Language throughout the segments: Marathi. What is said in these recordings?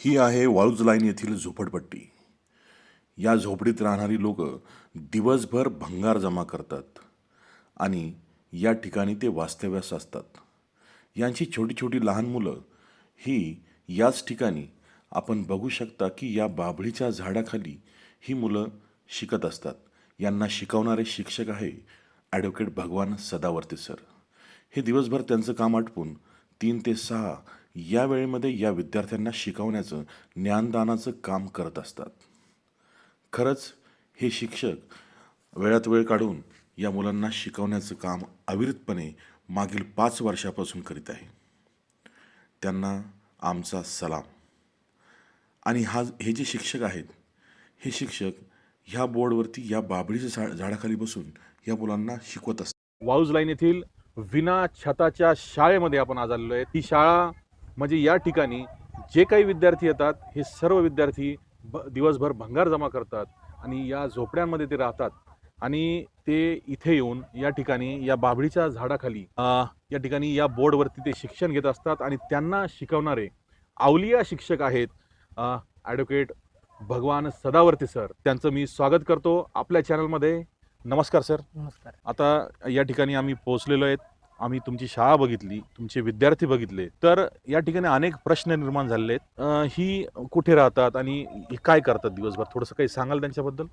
ही आहे वाळूज लाईन येथील झोपडपट्टी. या झोपडीत राहणारी लोक दिवसभर भंगार जमा करतात आणि या ठिकाणी ते वास्तव्यास असतात. यांची छोटी छोटी लहान मुलं ही याच ठिकाणी आपण बघू शकता की या बाभळीच्या झाडाखाली ही मुलं शिकत असतात. यांना शिकवणारे शिक्षक आहे ॲडव्होकेट भगवान सदावर्ते सर. हे दिवसभर त्यांचं काम आटपून 3 ते 6 या वेळेमध्ये या विद्यार्थ्यांना शिकवण्याचं ज्ञानदानाचं काम करत असतात. खरंच हे शिक्षक वेळात वेळ काढून या मुलांना शिकवण्याचं काम अविरतपणे मागील 5 वर्षापासून करीत आहे. त्यांना आमचा सलाम. आणि हे जे शिक्षक आहेत, हे शिक्षक ह्या बोर्डवरती या बाभळीच्या झाडाखाली बसून या मुलांना शिकवत असतात. वाळूज लाईन येथील विना छताच्या शाळेमध्ये आपण आज आलेलो आहे. ही शाळा म्हणजे या ठिकाणी जे काही विद्यार्थी येतात हे सर्व विद्यार्थी दिवसभर भंगार जमा करतात आणि या झोपड्यांमध्ये ते राहतात आणि ते इथे येऊन या ठिकाणी या बाभळीच्या झाडाखाली या ठिकाणी या बोर्डवरती ते शिक्षण घेत असतात आणि त्यांना शिकवणारे अवलिया शिक्षक आहेत ॲडव्होकेट भगवान सदावर्ते सर. त्यांचं मी स्वागत करतो आपल्या चॅनलमध्ये. नमस्कार सर. नमस्कार. आता या ठिकाणी आम्ही पोहोचलेलो आहेत. आम्ही तुमची शाळा बघितली, तुमचे विद्यार्थी बघितले, तर या ठिकाणी अनेक प्रश्न निर्माण झालेले आहेत. ही कुठे राहतात आणि हे काय करतात दिवसभर? थोडंसं काही सांगाल त्यांच्याबद्दल?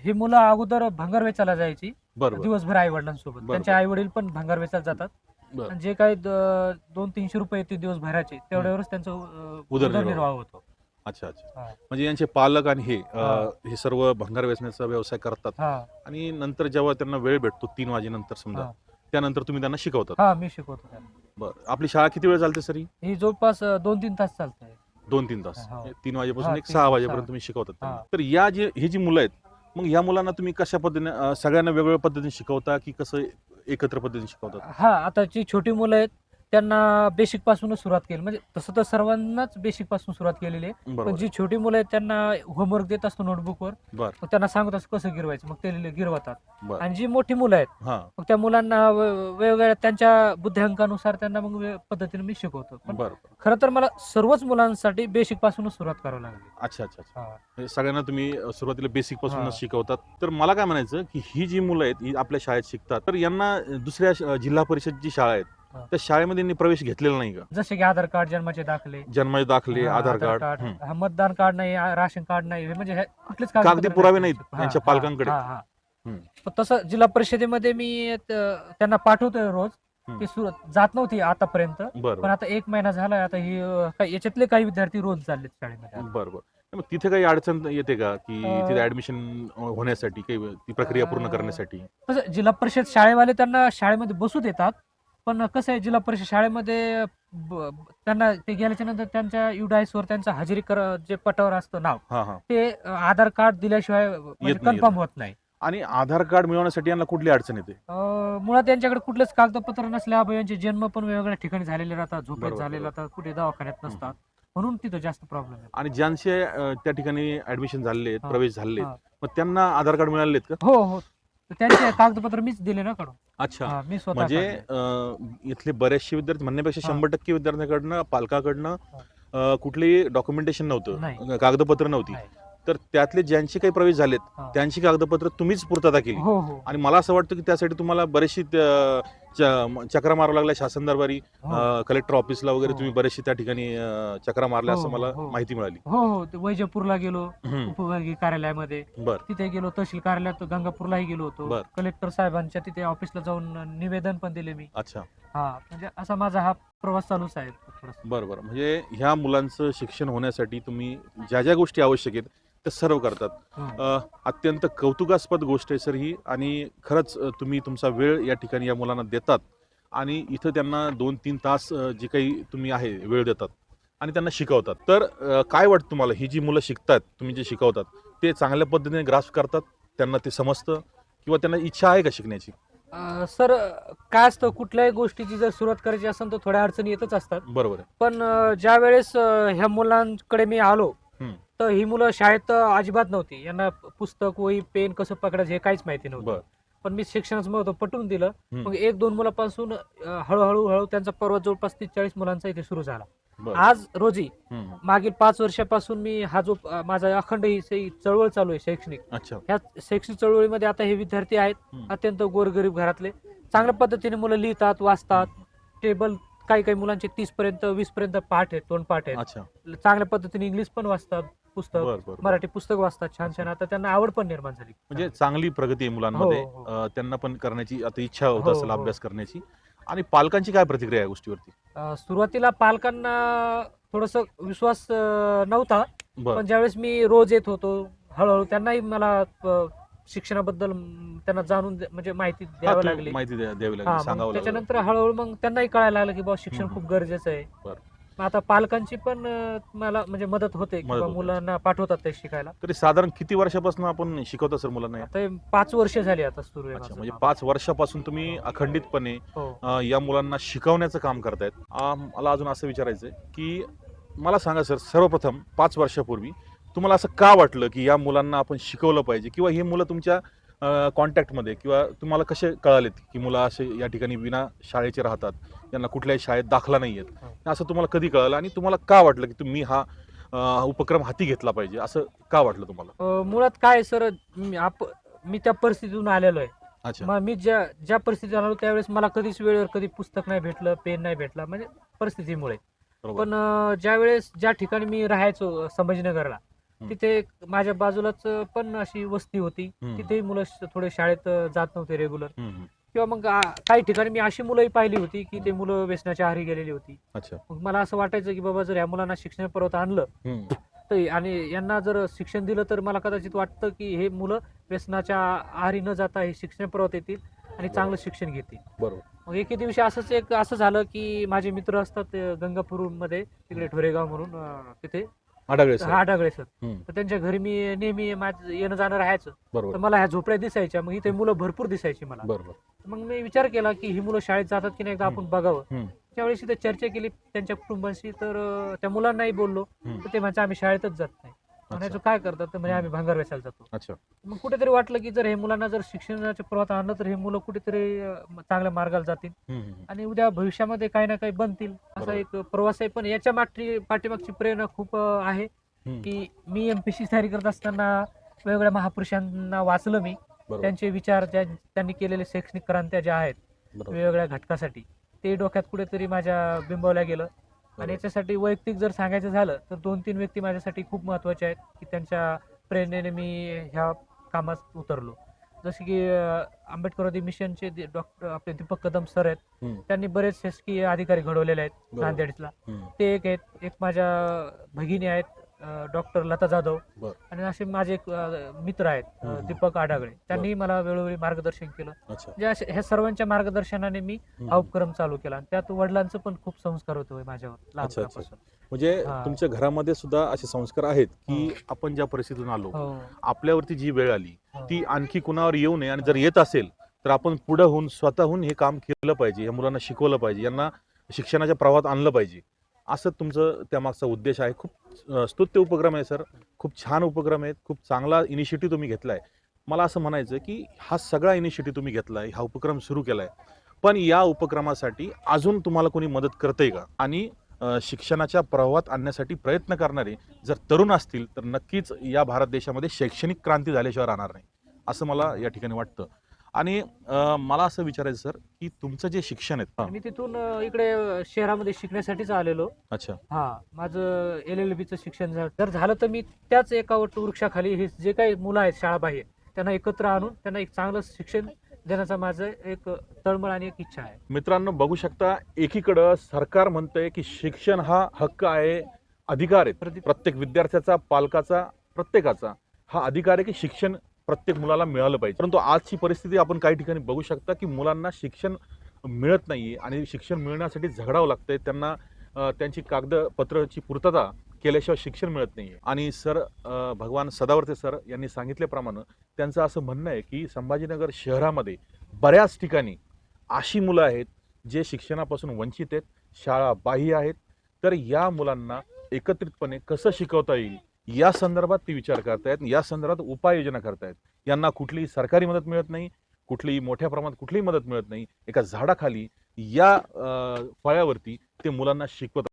ही मुलं अगोदर भंगार वेचायला जायची बरोबर. दिवसभर आई वडिलांसोबत. त्यांचे आई वडील पण भंगार वेचायला जातात. आणि जे काही 200-300 रुपये ते दिवस भरायचे तेवढ्यावरच त्यांचं उदरनिर्वाह होतो. अच्छा अच्छा. म्हणजे यांचे पालक आणि हे सर्व भंगार वेचण्याचा व्यवसाय करतात आणि नंतर जेव्हा त्यांना वेळ भेटतो 3 वाजेनंतर समजा, त्यानंतर तुम्ही त्यांना शिकवतात? हा, मी शिकवतो. बरं. आपली शाळा किती वेळ चालते सर? ही जवळपास 2-3 तास चालते. 2-3 तास. 3 वाजेपासून 6 6 वाजेपर्यंत तुम्ही शिकवतात. तर ही जी मुलं आहेत, मग या मुलांना तुम्ही कशा पद्धतीने सगळ्यांना वेगवेगळ्या पद्धतीने शिकवता की कसं एकत्र पद्धतीने शिकवतात? आता जी छोटी मुलं आहेत त्यांना बेसिक पासूनच सुरुवात केली. म्हणजे तसं तर सर्वांनाच बेसिक पासून सुरुवात केलेली आहे. पण जी छोटी मुलं आहेत त्यांना होमवर्क देत असतो नोटबुकवर. मग त्यांना सांगत असतो कसं गिरवायचं, मग ते गिरवतात. आणि जी मोठी मुलं आहेत मग त्या मुलांना वेगवेगळ्या त्यांच्या बुद्ध्यांकानुसार त्यांना मग पद्धतीने मी शिकवतो. पण खरं तर मला सर्वच मुलांसाठी बेसिक पासूनच सुरुवात करावी लागली. अच्छा अच्छा. सगळ्यांना तुम्ही सुरुवातीला बेसिक पासूनच शिकवतात. तर मला काय म्हणायचं की ही जी मुलं आहेत ही आपल्या शाळेत शिकतात, तर यांना दुसऱ्या जिल्हा परिषद जी शाळा आहेत त्या शाळेमध्ये प्रवेश घेतलेला नाही का? जसे की आधार कार्ड, जन्माचे दाखले, आधार कार्ड, मतदान कार्ड नाही, राशन कार्ड नाही, म्हणजे कुठलेच कागदी पुरावे नाहीत त्यांच्या पालकांकडे. तसं जिल्हा परिषदेमध्ये मी त्यांना पाठवतोय रोज. ते जात नव्हती आतापर्यंत, पण आता 1 महिना झाला. आता ही याच्यातले काही विद्यार्थी रोज चाललेत शाळेमध्ये. बरोबर. मग तिथे काही अडचण येते का की तिथे ऍडमिशन होण्यासाठी काही ती प्रक्रिया पूर्ण करण्यासाठी? जिल्हा परिषद शाळेवाले त्यांना शाळेमध्ये बसू देतात, पण कसं आहे जिल्हा परिषद शाळेमध्ये त्यांना ते गेल्याच्या नंतर त्यांच्या युडाईसवर त्यांचा हजेरी जे पटावर असतं नाव, ते आधार कार्ड दिल्याशिवाय कन्फर्म होत नाही. आणि आधार कार्ड मिळवण्यासाठी यांना कुठली अडचण येते? मुळात त्यांच्याकडे कुठलेच कागदपत्र नसल्यामुळे यांचे जन्म पण वेगवेगळ्या ठिकाणी झालेले राहतात, झोपेत झालेले राहतात, कुठे दवाखान्यात नसतात, म्हणून तिथं जास्त प्रॉब्लेम आहे. आणि ज्यांचे त्या ठिकाणी ऍडमिशन झाले, प्रवेश झाले, मग त्यांना आधार कार्ड मिळाले का? हो, त्यांचे कागदपत्र मीच दिले ना काढून. अच्छा. म्हणजे इथले बरेचसे विद्यार्थी म्हणण्यापेक्षा 100% विद्यार्थ्यांकडनं, पालकाकडनं कुठलेही डॉक्युमेंटेशन नव्हतं, कागदपत्र नव्हती. तर त्यातले ज्यांचे काही प्रवेश झालेत त्यांची कागदपत्र तुम्हीच पूर्तता केली. आणि मला असं वाटतं की त्यासाठी तुम्हाला बरेचशी चक्रा मारावं लागल्या शासन दरबारी, कलेक्टर ऑफिसला वगैरे तुम्ही बरेचशी त्या ठिकाणी चक्रा मारल्या असं मला माहिती मिळाली. हो, वैजपूरला गेलो, उपविभागीय कार्यालयामध्ये तिथे गेलो, तहसील कार्यालयात गंगापूरलाही गेलो होतो, कलेक्टर साहेबांच्या तिथे ऑफिसला जाऊन निवेदन पण दिले मी. अच्छा. म्हणजे असा माझा हा प्रवास चालूच आहे. बरोबर. म्हणजे ह्या मुलांचं शिक्षण होण्यासाठी तुम्ही ज्या ज्या गोष्टी आवश्यक आहेत ते सर्व करतात. अत्यंत कौतुकास्पद गोष्ट आहे सर ही. आणि खरंच तुम्ही तुमचा वेळ या ठिकाणी या मुलांना देतात आणि इथं त्यांना 2-3 तास जे काही तुम्ही आहे वेळ देतात आणि त्यांना शिकवतात. तर काय वाटतं तुम्हाला, ही जी मुलं शिकतात, तुम्ही जे शिकवतात ते चांगल्या पद्धतीने ग्रास्प करतात, त्यांना ते समजतं किंवा त्यांना इच्छा आहे का शिकण्याची? सर, काय असतं, कुठल्याही गोष्टीची जर सुरुवात करायची असेल तर थोड्या अडचणी येतच असतात. बरोबर. पण ज्या वेळेस ह्या मुलांकडे मी आलो तर ही मुलं शाळेत अजिबात नव्हती. यांना पुस्तक, वही, पेन कसं पकडायचं हे काहीच माहिती नव्हतं. पण मी शिक्षणाचं महत्व पटवून दिलं. मग 1-2 मुलापासून हळूहळू त्यांचा पर्वत जवळपास 30-40 मुलांचा इथे सुरू झाला. बरं. आज रोजी हम्म. मागील 5 वर्षापासून मी हा जो माझा अखंड ही चळवळ चालू आहे शैक्षणिक, अच्छा. ह्या शैक्षणिक चळवळीमध्ये आता हे विद्यार्थी आहेत हम्म. अत्यंत गोरगरीब घरातले, चांगल्या पद्धतीने मुलं लिहितात, वाचतात. टेबल काही मुलांचे 30 पर्यंत 20 पर्यंत पाठ आहेत, तोंडपाठ आहेत. अच्छा. चांगल्या पद्धतीने इंग्लिश पण वाचतात, पुस्तक बरं, बरं. मराठी पुस्तक वाचतात छान. आता त्यांना आवड पण निर्माण झाली. म्हणजे चांगली प्रगती आहे मुलांमध्ये. हो, हो. त्यांना पण करण्याची आता इच्छा होत हो, असेल हो. अभ्यास करण्याची. आणि पालकांची काय प्रतिक्रिया आहे या गोष्टीवरती? सुरुवातीला पालकांना थोडस विश्वास नव्हता, बरं. पण ज्यावेळेस मी रोज येत होतो, हळूहळू त्यांनाही मला शिक्षणाबद्दल त्यांना म्हणजे माहिती हा, द्यावी तू लागली. माहिती द्यावी हा, लागली, मग सांगावं लागलं. त्याच्यानंतर हळूहळू मग त्यांनाही कळायला लागलं की बाबा शिक्षण हम्म. खूप गरजेचं आहे. बरं. मग आता पालकांची पण मला म्हणजे मदत होते की मदत बाबा होते. मुलांना पाठवतात ते शिकायला. तरी साधारण किती वर्षापासून आपण शिकवतो सर मुलांना या? आता हे 5 वर्ष झाली आता सुरू आहे अच्छा, माझं म्हणजे काम. 5 वर्षापासून तुम्ही अखंडितपणे हो. या मुलांना शिकवण्याचं काम करतायत. मला अजून असं विचारायचं आहे की मला सांगा सर, सर्वप्रथम 5 वर्षापूर्वी तुम्हाला असं का वाटलं की या मुलांना आपण शिकवलं पाहिजे, किंवा ही मुलं तुमच्या कॉन्टॅक्टमध्ये किंवा तुम्हाला कसे कळालेत की मुलं असे या ठिकाणी विना शाळेचे राहतात, यांना कुठल्याही शाळेत दाखला नाही आहेत, असं तुम्हाला कधी कळालं आणि तुम्हाला का वाटलं की तुम्ही हा उपक्रम हाती घेतला पाहिजे, असं का वाटलं तुम्हाला? मुळात काय सर, मी त्या परिस्थितीतून आलेलो आहे. अच्छा. मग मी ज्या परिस्थितीत आलो त्यावेळेस मला कधीच वेळेवर कधी पुस्तक नाही भेटलं, पेन नाही भेटला, म्हणजे परिस्थितीमुळे. बरोबर. पण ज्या ठिकाणी मी राहायचो संभाजीनगरला, तिथे माझ्या बाजूलाच पण अशी वस्ती होती. हम्म. तिथेही मुलं थोडे शाळेत जात नव्हते रेग्युलर. हम्म. किंवा मग काही ठिकाणी मी अशी मुलंही पाहिली होती की ते मुलं व्यसनाच्या आहारी गेलेली होती. अच्छा. मग मला असं वाटायचं की बाबा जर या मुलांना शिक्षण परत आणलं हम्म. तर आणि यांना जर शिक्षण दिलं तर मला कदाचित वाटतं की हे मुलं व्यसनाच्या आहारी न जाता हे शिक्षण परत येतील आणि चांगलं शिक्षण घेतील. बरोबर. मग एके दिवशी असं झालं की माझे मित्र असतात गंगापूरमध्ये, तिकडे ढोरेगाव म्हणून तिथे आढळले सर. आढळले सर. हम्म. तर त्यांच्या घरी मी नेहमी माझं येणं जाणं राहायचं. तर बरोबर. मला ह्या झोपड्या दिसायच्या, मग इथे मुलं भरपूर दिसायची मला. बरोबर. मग मी विचार केला की ही मुलं शाळेत जातात की नाही एकदा आपण बघावं. हम्म. त्यावेळेस इथे चर्चा केली त्यांच्या कुटुंबाशी, तर त्या मुलांनाही बोललो, हम्म. तर ते म्हणजे आम्ही शाळेतच जात नाही. म्हणायचं काय करतात, तर म्हणजे आम्ही भांगार वेचायला जातो. अच्छा. मग कुठेतरी वाटलं की जर हे मुलांना जर शिक्षणाच्या प्रवाहात आणलं तर हे मुलं कुठेतरी चांगल्या मार्गाला जातील हम्म. आणि उद्या भविष्यामध्ये काही ना काही बनतील, असा बरोबर. एक प्रवास आहे. पण याच्या पाठीमागची प्रेरणा खूप आहे हम्म. की मी एमपीसी तयारी करत असताना वेगवेगळ्या महापुरुषांना वाचलं मी. बरोबर. त्यांचे विचार, त्यांनी केलेले शैक्षणिक क्रांत्या ज्या आहेत बरोबर. वेगवेगळ्या घटकासाठी, ते डोक्यात कुठेतरी माझ्या बिंबवल्या गेलं. आणि याच्यासाठी वैयक्तिक जर सांगायचं झालं तर 2-3 व्यक्ती माझ्यासाठी खूप महत्वाच्या आहेत की त्यांच्या प्रेरणेने मी ह्या कामात उतरलो. जसे की आंबेडकरवादी मिशनचे डॉक्टर आपले दीपक कदम सर आहेत. हम्म. त्यांनी बरेच शासकीय अधिकारी घडवलेले आहेत बरोबर. नांदेडला. हम्म. ते एक आहेत. एक माझ्या भगिनी आहेत डॉक्टर लता जाधव. बरं. आणि असे माझे एक मित्र आहेत हम्म. दीपक आडागळे. त्यांनी मला वेळोवेळी मार्गदर्शन केलं. अच्छा. म्हणजे ह्या सर्वांच्या मार्गदर्शनाने मी हा उपक्रम चालू केला आणि त्यात वडिलांचं पण खूप संस्कार होते माझ्यावर लहानपणापासून. म्हणजे हा. तुमच्या घरामध्ये सुद्धा असे संस्कार आहेत की आपण ज्या परिस्थितीतून आलो, हो. आपल्यावरती जी वेळ आली हो. ती आणखी कुणावर येऊ नये, आणि जर येत असेल तर आपण पुढे होऊन स्वतःहून हे काम केलं पाहिजे, या मुलांना शिकवलं पाहिजे, यांना शिक्षणाच्या प्रवाहात आणलं पाहिजे, असं तुमचं त्यामागचा उद्देश आहे. खूप स्तुत्य उपक्रम आहे सर, खूप छान उपक्रम आहे, खूप चांगला इनिशिएटिव्ह तुम्ही घेतलाय. मला असं म्हणायचं की हा सगळा इनिशिएटिव्ह तुम्ही घेतलाय, हा उपक्रम सुरू केलाय, पण या उपक्रमासाठी अजून तुम्हाला कोणी मदत करतंय का? आणि शिक्षणाच्या प्रवाहात आणण्यासाठी प्रयत्न करणारे जर तरुण असतील तर नक्कीच या भारत देशामध्ये शैक्षणिक क्रांती झाल्याशिवाय राहणार नाही, असं मला या ठिकाणी वाटतं. आणि मला असं विचारायचं सर की तुमचं जे शिक्षण आहे, मी तिथून इकडे शहरामध्ये शिकण्यासाठीच आलेलो. अच्छा, माझं LLB चं शिक्षण जर झालं तर मी त्याच एका वृक्षाखाली हे जे काही मुलं आहेत शाळाबाह्य त्यांना एकत्र आणून त्यांना एक चांगलं शिक्षण देण्याचा माझं एक तळमळ आणि एक इच्छा आहे. मित्रांनो बघू शकता, एकीकडं सरकार म्हणतंय की शिक्षण हा हक्क आहे, अधिकार आहे, प्रत्येक विद्यार्थ्याचा, पालकाचा, प्रत्येकाचा हा अधिकार आहे की शिक्षण प्रत्येक मुलाला मिळालं पाहिजे. परंतु आजची परिस्थिती आपण काही ठिकाणी बघू शकता की मुलांना शिक्षण मिळत नाहीये आणि शिक्षण मिळण्यासाठी झगडावं लागतंय. त्यांना त्यांची कागदपत्राची पूर्तता केल्याशिवाय शिक्षण मिळत नाहीये. आणि सर भगवान सदावर्ते सर यांनी सांगितल्याप्रमाणे त्यांचं असं म्हणणं आहे की संभाजीनगर शहरामध्ये बऱ्याच ठिकाणी अशी मुलं आहेत जे शिक्षणापासून वंचित आहेत, शाळा बाह्य आहेत. तर या मुलांना एकत्रितपणे कसं शिकवता येईल या संदर्भात ते विचार करतायत, या संदर्भात उपाययोजना करतायत. यांना कुठलीही सरकारी मदत मिळत नाही, कुठलीही मोठ्या प्रमाणात कुठलीही मदत मिळत नाही. एका झाडाखाली या फळ्यावरती ते मुलांना शिकवत